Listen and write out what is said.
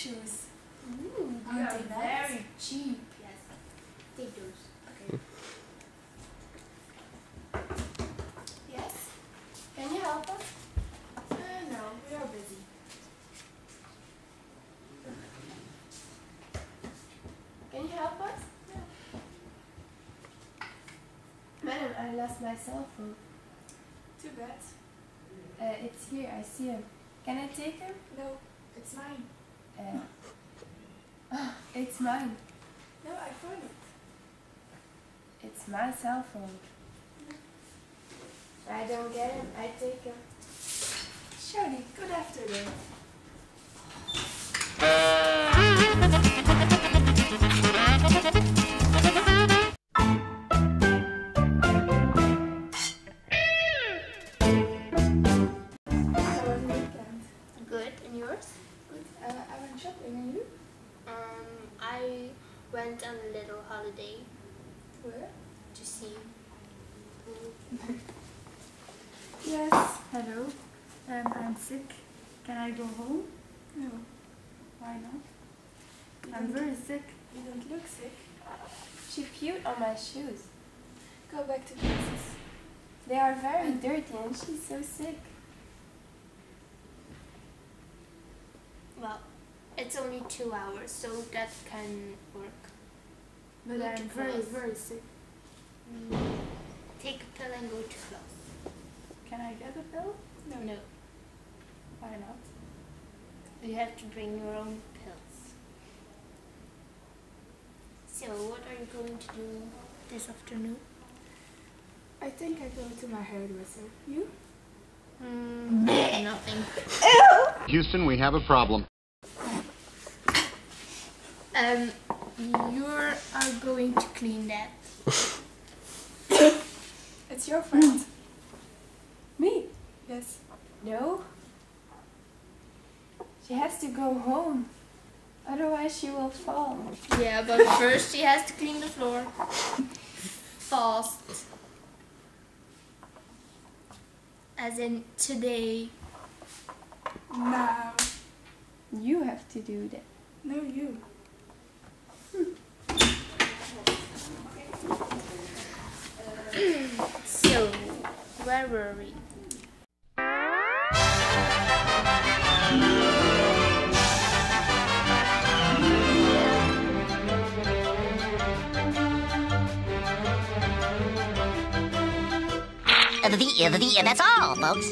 shoes. Ooh, They are they nice? very cheap. Yes. Take those. Okay. Yes? Can you help us? No, we are busy. Can you help us? No. Madam, I lost my cell phone. Too bad. It's here, I see him. Can I take him? No, it's mine. It's mine. No, I found it. It's my cell phone. I don't get him, I take him. Shirley, good afternoon. How was the weekend? Good, and yours? Good. I went shopping, and you? I went on a little holiday Where? to see. Yes, hello. I'm sick. Can I go home? No. Why not? You I'm don't- very sick. You don't look sick. She puked on my shoes. Go back to classes. They are very dirty and she's so sick. Well, it's only 2 hours, so that can work. But Go I'm to very, class. very sick. Take a pill and go to class. Can I get a pill? No, Why not? you have to bring your own pills. So, what are you going to do this afternoon? I think I go to my hairdresser. You? Nothing. Houston, we have a problem. You are going to clean that. It's your friend. Me? Yes. No. She has to go home. Otherwise she will fall. Yeah, but first she has to clean the floor. Fast. As in today. Now. You have to do that. No, you. So, where were we? That's all, folks.